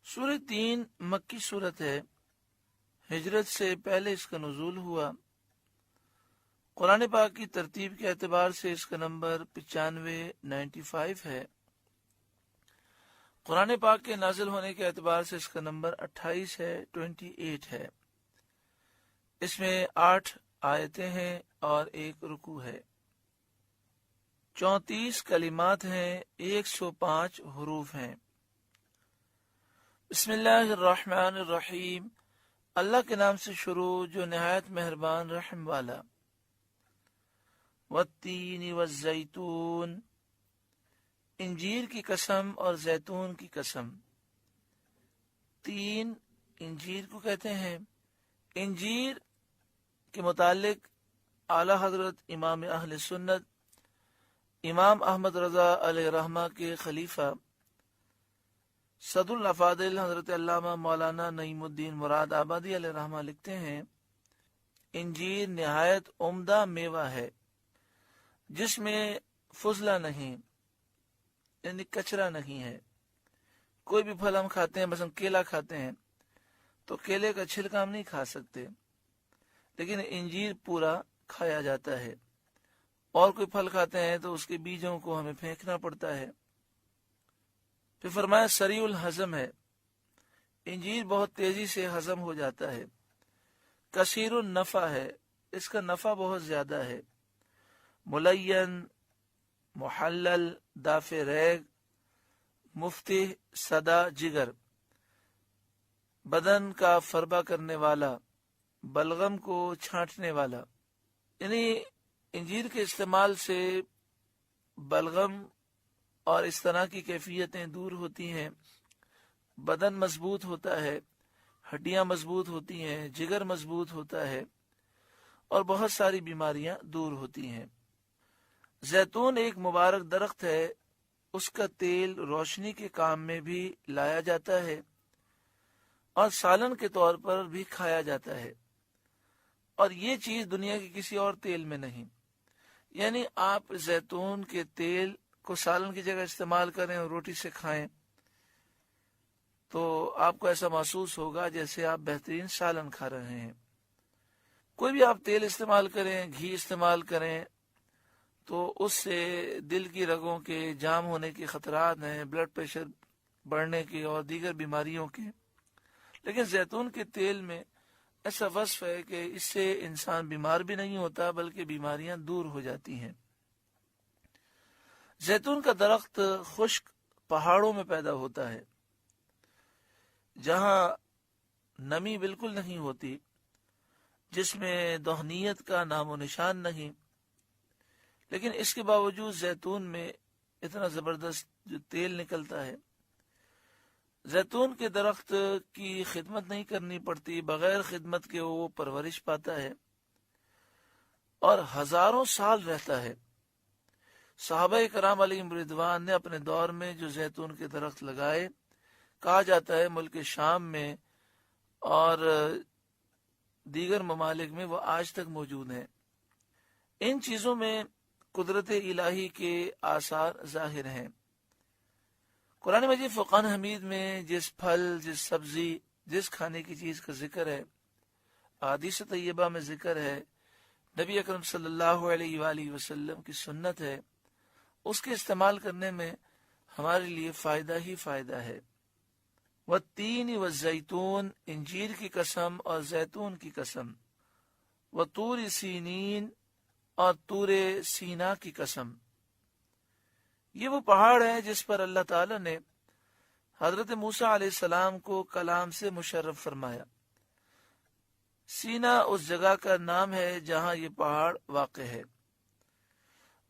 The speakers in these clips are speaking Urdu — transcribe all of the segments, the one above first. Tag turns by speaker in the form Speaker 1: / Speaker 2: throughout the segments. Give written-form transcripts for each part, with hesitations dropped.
Speaker 1: سورہ 3 مکی صورت ہے، ہجرت سے پہلے اس کا نزول ہوا۔ قرآن پاک کی ترتیب کے اعتبار سے اس کا نمبر 95 ہے۔ قرآن پاک کے نازل ہونے کے اعتبار سے اس کا نمبر 28 ہے، 28 ہے۔ اس میں 8 آیتیں ہیں اور 1 رکوع ہے، 34 کلمات ہیں، 105 حروف ہیں۔ بسم اللہ الرحمن الرحیم، اللہ کے نام سے شروع جو نہایت مہربان رحم والا۔ والتین والزیتون، انجیر کی قسم اور زیتون کی قسم۔ تین انجیر کو کہتے ہیں۔ انجیر کے متعلق اعلی حضرت امام اہل سنت امام احمد رضا علیہ رحمہ کے خلیفہ صدر الافاضل حضرت علامہ مولانا نعیم الدین مراد آبادی علیہ رحمہ لکھتے ہیں، انجیر نہایت عمدہ میوہ ہے جس میں فضلہ نہیں، یعنی کچرا نہیں ہے۔ کوئی بھی پھل ہم کھاتے ہیں، مثلا کیلا کھاتے ہیں تو کیلے کا چھلکا ہم نہیں کھا سکتے، لیکن انجیر پورا کھایا جاتا ہے۔ اور کوئی پھل کھاتے ہیں تو اس کے بیجوں کو ہمیں پھینکنا پڑتا ہے۔ پھر فرمایا سریع الہضم ہے، انجیر بہت تیزی سے ہضم ہو جاتا ہے۔ کثیر النفع ہے، اس کا نفع بہت زیادہ ہے۔ ملین، محلل، دافع ریگ، مفتح، صدا جگر، بدن کا فربہ کرنے والا، بلغم کو چھانٹنے والا، یعنی انجیر کے استعمال سے بلغم اور اس طرح کی کیفیتیں دور ہوتی ہیں، بدن مضبوط ہوتا ہے، ہڈیاں مضبوط ہوتی ہیں، جگر مضبوط ہوتا ہے اور بہت ساری بیماریاں دور ہوتی ہیں۔ زیتون ایک مبارک درخت ہے، اس کا تیل روشنی کے کام میں بھی لایا جاتا ہے اور سالن کے طور پر بھی کھایا جاتا ہے، اور یہ چیز دنیا کے کسی اور تیل میں نہیں۔ یعنی آپ زیتون کے تیل کو سالن کی جگہ استعمال کریں اور روٹی سے کھائیں تو آپ کو ایسا محسوس ہوگا جیسے آپ بہترین سالن کھا رہے ہیں۔ کوئی بھی آپ تیل استعمال کریں، گھی استعمال کریں تو اس سے دل کی رگوں کے جام ہونے کے خطرات ہیں، بلڈ پریشر بڑھنے کے اور دیگر بیماریوں کے، لیکن زیتون کے تیل میں ایسا وصف ہے کہ اس سے انسان بیمار بھی نہیں ہوتا بلکہ بیماریاں دور ہو جاتی ہیں۔ زیتون کا درخت خشک پہاڑوں میں پیدا ہوتا ہے جہاں نمی بالکل نہیں ہوتی، جس میں دہنیت کا نام و نشان نہیں، لیکن اس کے باوجود زیتون میں اتنا زبردست جو تیل نکلتا ہے۔ زیتون کے درخت کی خدمت نہیں کرنی پڑتی، بغیر خدمت کے وہ پرورش پاتا ہے اور ہزاروں سال رہتا ہے۔ صحابہ کرام علیہم رضوان نے اپنے دور میں جو زیتون کے درخت لگائے، کہا جاتا ہے ملک شام میں اور دیگر ممالک میں وہ آج تک موجود ہیں۔ ان چیزوں میں قدرت الہی کے آثار ظاہر ہیں۔ قرآن مجید فرقان حمید میں جس پھل، جس سبزی، جس کھانے کی چیز کا ذکر ہے، احادیث طیبہ میں ذکر ہے، نبی اکرم صلی اللہ علیہ وآلہ وسلم کی سنت ہے، اس کے استعمال کرنے میں ہمارے لیے فائدہ ہی فائدہ ہے۔ والتین والزیتون، انجیر کی قسم اور زیتون کی قسم۔ وطور سینین، اور طور سینا کی قسم۔ یہ وہ پہاڑ ہے جس پر اللہ تعالی نے حضرت موسیٰ علیہ السلام کو کلام سے مشرف فرمایا۔ سینا اس جگہ کا نام ہے جہاں یہ پہاڑ واقع ہے۔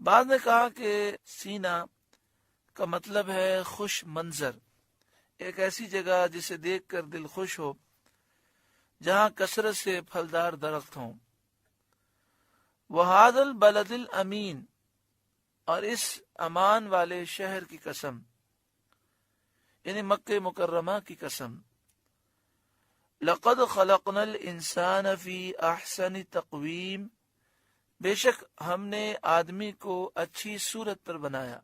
Speaker 1: بعد نے کہا کہ سینا کا مطلب ہے خوش منظر، ایک ایسی جگہ جسے دیکھ کر دل خوش ہو، جہاں کثرت سے پھلدار درخت ہوں۔ وَهَذَا الْبَلَدِ الْأَمِينَ، اور اس امان والے شہر کی قسم، یعنی مکہ مکرمہ کی قسم۔ لَقَدْ خَلَقْنَا الْإِنسَانَ فِي أَحْسَنِ تَقْوِيمٍ، بے شک ہم نے آدمی کو اچھی صورت پر بنایا۔